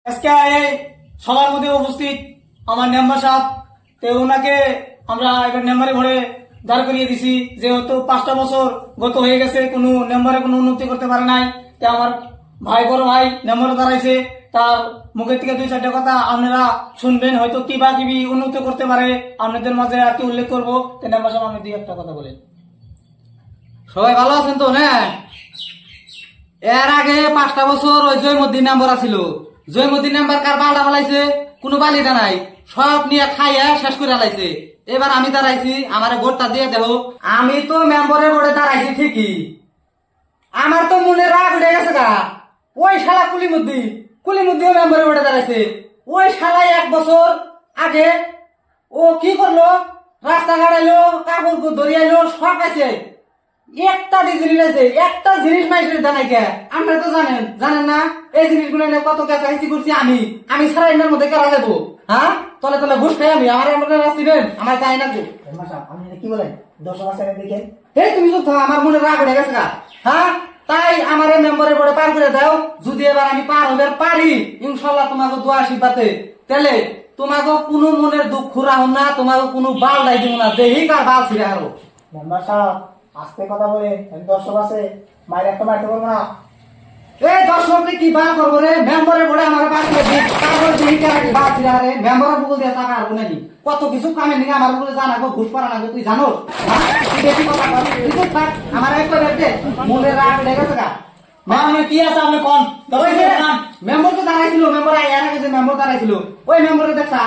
আজকে এই সবার মধ্যে উপস্থিত আমার মেম্বার সাহেব, তো ওনাকে আমরা এবার মেম্বারে ভরে দাঁড় করিয়ে দিছি। যেহেতু 5টা বছর গত হয়ে গেছে, কোনো মেম্বারে কোনো উন্নতি করতে পারে নাই, তো আমার ভাই বড় ভাই মেম্বারে দাঁড়াইছে, তার মুখের থেকে 2-4টা কথা আপনারা শুনবেন, হয়তো কিবা কিবি উন্নতি করতে পারে, আপনাদের মাঝে আর কি উল্লেখ করবো। তো মেম্বার সাহেব আপনি 2-1টা কথা বলেন। সবাই ভালো আছেন তো? না, এর আগে 5টা বছর ওই জয়মুদ্দিন নাম্বার আছিল। জয়মুদ্দিন নাম্বার কার বালটা ফেলাইছে, কোনো বালিটা নাই, সব নিয়ে খাইয়া শেষ করে ফেলাইছে। এবার আমি দাঁড়াইছি, আমার ভোটটা দিয়ে দেব। আমি তো মেম্বারের বোর্ডে দাঁড়াইছি ঠিকই, আমার তো মনে রাগ উঠে গেছে গা। ওই শালা কুলিমুদ্দিও মেম্বারের বোর্ডে দাঁড়াইছে। ওই শালাই 1 বছর আগে ও কি করলো, রাস্তা গাড়াইলো, কাপড় ধরিয়াইলো, সব আছে। একটা জিনিস মাইসের জানাই কে, আপনারা তো জানেন না এই জিনিসগুলো নিয়ে কত কাছাকাছি করছি। আমি সারা এর মধ্যে করা যাবো? হ্যাঁ, তলে তলে ঘুষ খাই আমি। আমার আসছিলেন, আমার চাই না। মেম্বার সাহেব আপনি কি বলেন, দর্শক আছে দেখে এই তুমি তো আমার মনে রাগ উঠে গেছে গা। হ্যাঁ, তাই আমার মেম্বারের পরে পার করে দাও। যদি এবার আমি পার হতে পারি, ইনশাল্লাহ তোমাকে দোয়া আশীর্বাদে, তাহলে তোমাকে কোনো মনের দুঃখ রাখো না, তোমাকে কোনো বাল দাই দিব না। দেহি কার বাল ছিঁড়ে আরো। মেম্বার সাহেব আস্তে কথা বলেন, দর্শক আছে, মায়ের একটা মারতে পারবো না। এই দর্শককে কি বার করবো রে? মেম্বারের বলে আমার পাশ করে তারপর দেখি কি বাদ ছিড়া রে। মেম্বারের বুকুল দিয়ে টাকা আর নাকি কত কিছু কামে নিয়ে আমার বলে জানাবো, ঘুষ পারা লাগবে, তুই জানো? বেশি কথা বল, তুই তো থাক। আমার একবার দেখতে মনে রাগ লেগে গেছে গা। কি আছে আপনি কোন মেম্বার তো দাঁড়াইছিল, মেম্বার এর আগে যে মেম্বার দাঁড়াইছিল, ওই মেম্বারে দেখছা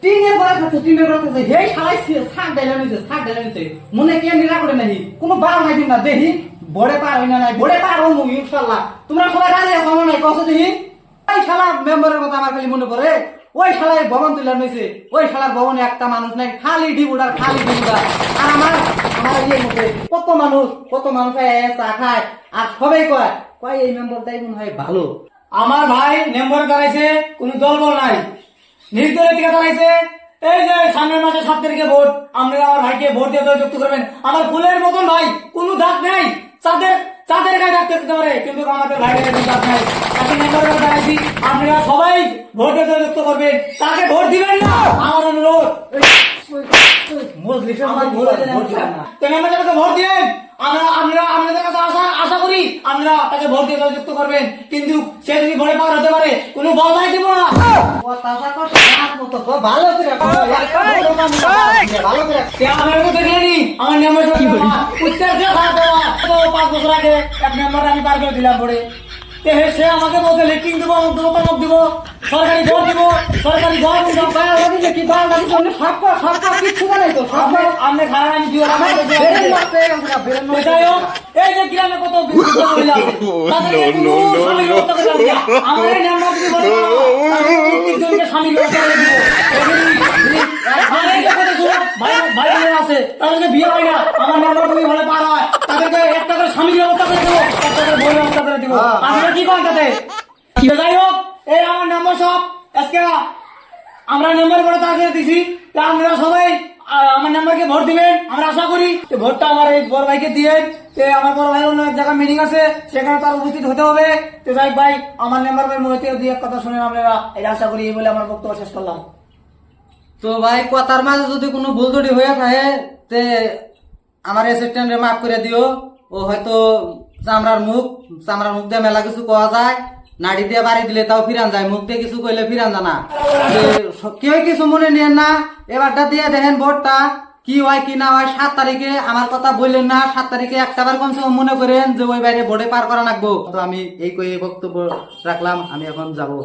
টিনের পরে থাকছে, টিনের পরে থাকছে। হেই শালাই শাক ডাইলা নিছে, মনে কি আমি রাগ করে নাহি, কোনো বার নাই দিন না। দেখি বড়ে পার হই না, নাই বড়ে পার হই মুই ইনশাআল্লাহ। তোমরা সবাই রাজি আছো না? নাই কসে দেখি। ওই শালা মেম্বারের কথা আমার খালি মনে পড়ে। ওই শালায় ভবন তুলে নিছে, ওই শালার ভবনে একটা মানুষ নাই, খালি ডিবুডার খালি ডিবুডার। আর আমার ইয়ের মধ্যে কত মানুষ চা খায়, আর সবাই কয় এই মেম্বারটাই মনে হয় ভালো। আমার ভাই মেম্বার দাঁড়াইছে, কোনো দলবল নাই, নির্দলীয় থেকে দাঁড়াইছে। এই যে সামনের মাসে 7 তারিখে ভোট, আপনারা আমার ভাইকে ভোট দিয়ে যুক্ত করবেন। আমার ফুলের মতন ভাই, কোনো দাগ নেই, চাঁদের গায়ে দাগ থাকতে পারে, কিন্তু আমাদের ভাইয়ের কোনো দাগ নাই। তাকে মেম্বার দাঁড়াইছি, আপনারা সবাই ভোট দিয়ে যুক্ত করবেন, তাকে ভোট দিবেন না, আমার অনুরোধ। ভোট দিবেন, আপনাদের কাছে আশা করি আপনারা তাকে ভোট দিয়ে যুক্ত করবেন, কিন্তু সে যদি ভোটে পার হতে পারে, কোনো বল নাই দিব না। ভালো করে আমার মেম্বার 5 বছর আগে এক মেম্বার আমি পার করে দিলাম ভোটে। সে আমাকে বলছে লিখিং দিব, তমক দিব, সরকারি ঘর দিব, সরকারি ঘর কি সরকার কিচ্ছু নাই তো। আপনি খারাপ আমি দিও এই যে গ্রামে কত মহিলা আছে, তাদেরকে কোনো স্বামীর ব্যবস্থা করে দেওয়া। আমার এই মেম্বার যদি বলে প্রত্যেকজনকে স্বামীর ব্যবস্থা করে দিব। ভাই আছে, তাদেরকে বিয়ে হয় না, আমার মেম্বার যদি ভালো পার হয়, তাদেরকে একটা করে স্বামীর ব্যবস্থা করে দেবো, একটা করে বই ব্যবস্থা করে দিব। আপনারা কি করেন তাতে? যাই হোক, এই আমার মেম্বার সব আজকে আমরা মেম্বার করে তাকে দিছি, তা আপনারা সবাই আমার মেম্বারকে ভোট দিবেন, আমরা আশা করি। ভোটটা আমার এই বড় ভাইকে দিয়ে, আমার বড় ভাই অন্য এক জায়গায় মিটিং আছে, সেখানে তার উপস্থিত হতে হবে। তো যাই ভাই, আমার মেম্বার ভাই মহিতে দিয়ে কথা শুনে আপনারা এটা আশা করি, এই বলে আমার বক্তব্য শেষ করলাম। তো ভাই কথার মাঝে যদি কোনো ভুল ত্রুটি হয়ে থাকে, তে আমার অ্যাসিস্ট্যান্টে মাফ করে দিও। ও হয়তো চামড়ার মুখ দিয়ে মেলা কিছু কোয়া যায়, নাড়ি দিয়ে বাড়ি দিলে তাও ফিরান যায়, মুখ দিয়ে কিছু কইলে ফিরান যায় না। কেউ কিছু মনে নেন না, এবারটা দিয়ে দেখেন ভোটটা কি হয় কি না হয়। 7 তারিখে আমার কথা বললেন না, 7 তারিখে একটাবার কমসে কম মনে করেন যে ওই বাইরে ভোটে পার করা লাগবো। তো আমি এই বক্তব্য রাখলাম, আমি এখন যাবো।